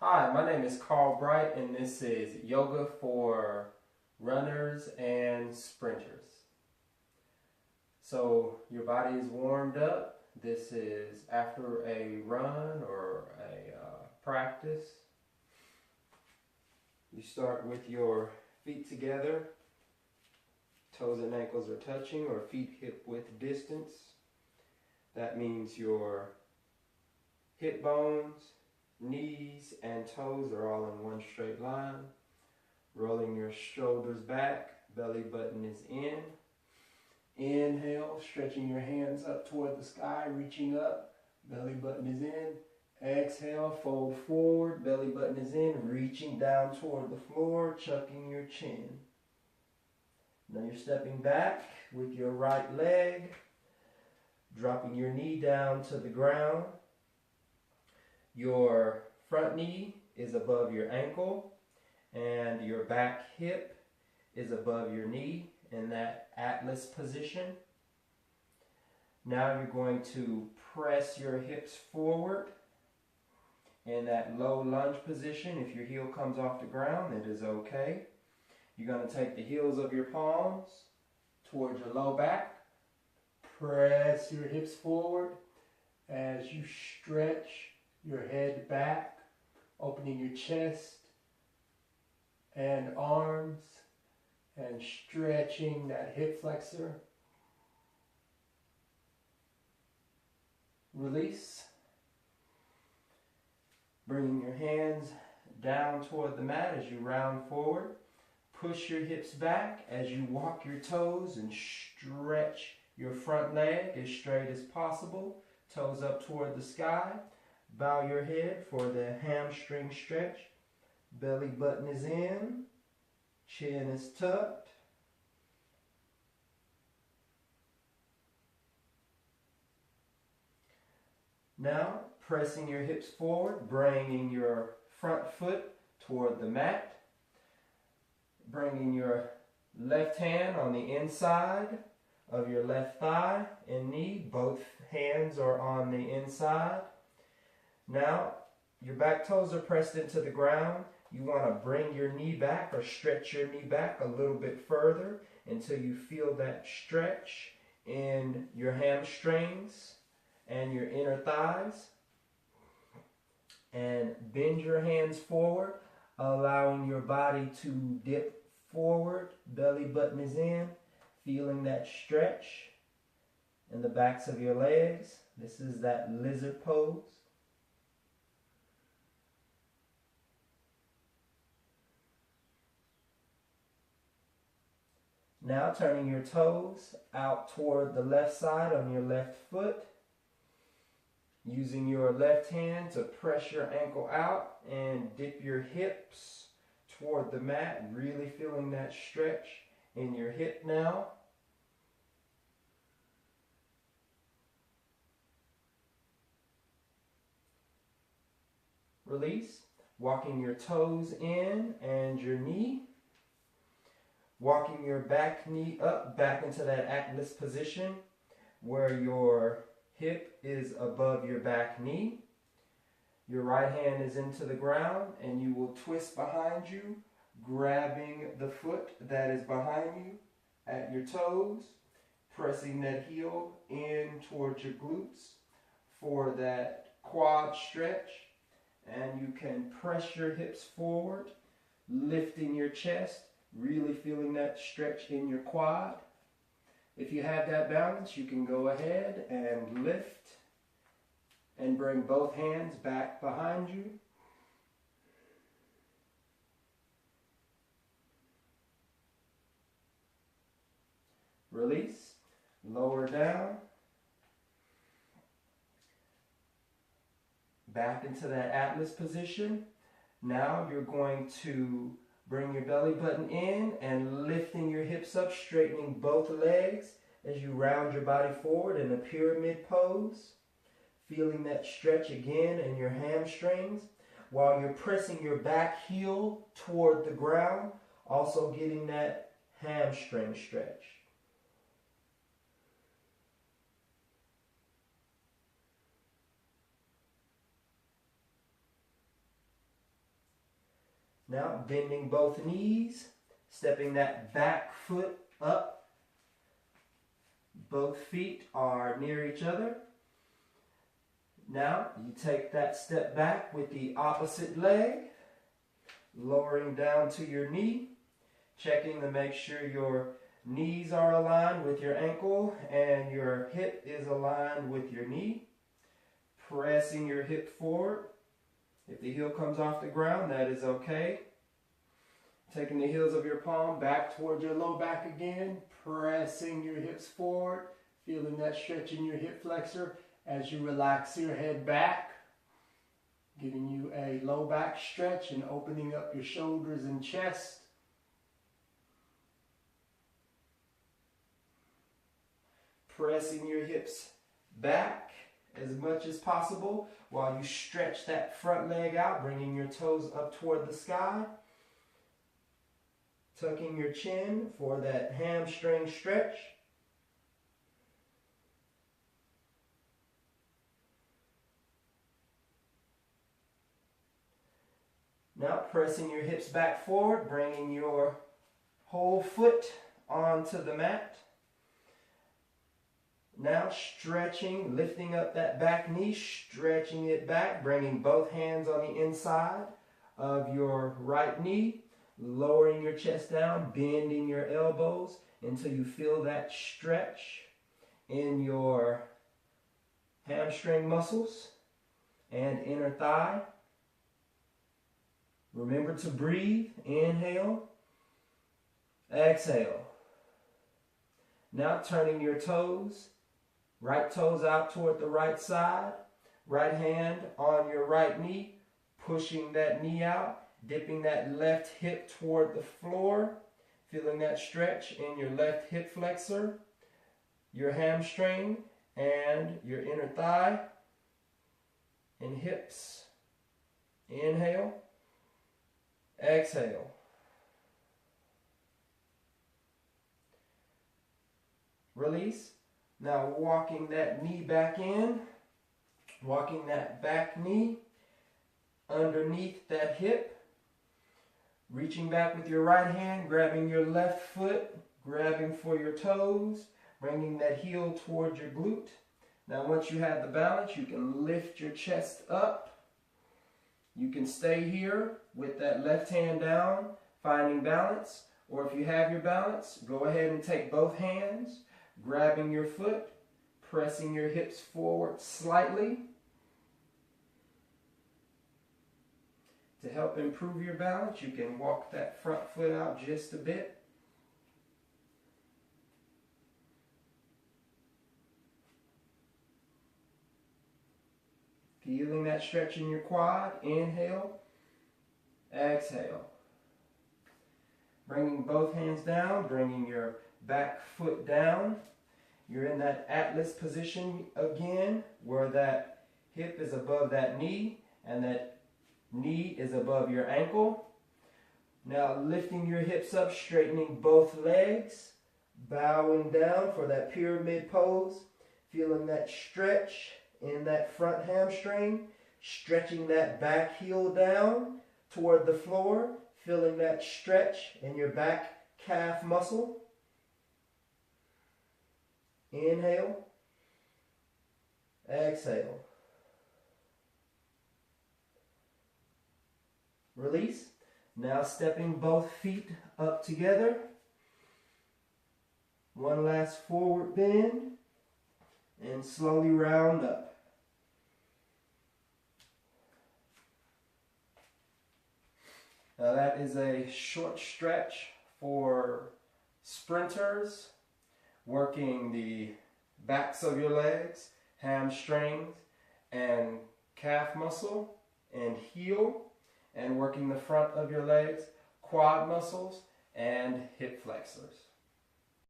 Hi, my name is Carl Bright, and this is yoga for runners and sprinters. So your body is warmed up. This is after a run or a practice. You start with your feet together, toes and ankles are touching, or feet hip width distance. That means your hip bones, knees and toes are all in one straight line. Rolling your shoulders back, belly button is in. Inhale, stretching your hands up toward the sky, reaching up, belly button is in. Exhale, fold forward, belly button is in, reaching down toward the floor, chucking your chin. Now you're stepping back with your right leg, dropping your knee down to the ground. Your front knee is above your ankle and your back hip is above your knee in that Atlas position. Now you're going to press your hips forward in that low lunge position. If your heel comes off the ground, it is okay. You're going to take the heels of your palms towards your low back. Press your hips forward as you stretch your head back, opening your chest and arms and stretching that hip flexor. Release. Bringing your hands down toward the mat as you round forward. Push your hips back as you walk your toes and stretch your front leg as straight as possible. Toes up toward the sky. Bow your head for the hamstring stretch. Belly button is in. Chin is tucked. Now, pressing your hips forward, bringing your front foot toward the mat. Bringing your left hand on the inside of your left thigh and knee. Both hands are on the inside. Now, your back toes are pressed into the ground. You want to bring your knee back or stretch your knee back a little bit further until you feel that stretch in your hamstrings and your inner thighs. And bend your hands forward, allowing your body to dip forward. Belly button is in, feeling that stretch in the backs of your legs. This is that lizard pose. Now turning your toes out toward the left side on your left foot. Using your left hand to press your ankle out and dip your hips toward the mat. Really feeling that stretch in your hip now. Release. Walking your toes in and your knee. Walking your back knee up, back into that Atlas position where your hip is above your back knee. Your right hand is into the ground and you will twist behind you, grabbing the foot that is behind you at your toes, pressing that heel in towards your glutes for that quad stretch. And you can press your hips forward, lifting your chest, really feeling that stretch in your quad. If you have that balance, you can go ahead and lift and bring both hands back behind you. Release, lower down. Back into that Atlas position. Now you're going to bring your belly button in and lifting your hips up, straightening both legs as you round your body forward in a pyramid pose. Feeling that stretch again in your hamstrings while you're pressing your back heel toward the ground, also getting that hamstring stretch. Now bending both knees, stepping that back foot up. Both feet are near each other. Now you take that step back with the opposite leg, lowering down to your knee, checking to make sure your knees are aligned with your ankle and your hip is aligned with your knee. Pressing your hip forward. If the heel comes off the ground, that is okay. Taking the heels of your palm back towards your low back again, pressing your hips forward, feeling that stretch in your hip flexor as you relax your head back, giving you a low back stretch and opening up your shoulders and chest. Pressing your hips back as much as possible while you stretch that front leg out, bringing your toes up toward the sky. Tucking your chin for that hamstring stretch. Now pressing your hips back forward, bringing your whole foot onto the mat. Now stretching, lifting up that back knee, stretching it back, bringing both hands on the inside of your right knee, lowering your chest down, bending your elbows until you feel that stretch in your hamstring muscles and inner thigh. Remember to breathe. Inhale, exhale. Now turning your toes, right toes out toward the right side, right hand on your right knee, pushing that knee out, dipping that left hip toward the floor, feeling that stretch in your left hip flexor, your hamstring, and your inner thigh and hips. Inhale, exhale. Release. Now walking that knee back in, walking that back knee underneath that hip, reaching back with your right hand, grabbing your left foot, grabbing for your toes, bringing that heel towards your glute. Now once you have the balance, you can lift your chest up. You can stay here with that left hand down, finding balance. Or if you have your balance, go ahead and take both hands, grabbing your foot, pressing your hips forward slightly. To help improve your balance, you can walk that front foot out just a bit. Feeling that stretch in your quad. Inhale, exhale. Bringing both hands down, bringing your back foot down. You're in that Atlas position again, where that hip is above that knee and that knee is above your ankle. Now lifting your hips up, straightening both legs, bowing down for that pyramid pose, feeling that stretch in that front hamstring, stretching that back heel down toward the floor, feeling that stretch in your back calf muscle. Inhale, exhale. Release. Now stepping both feet up together. One last forward bend and slowly round up. Now that is a short stretch for sprinters, working the backs of your legs, hamstrings, and calf muscle and heel, and working the front of your legs, quad muscles, and hip flexors.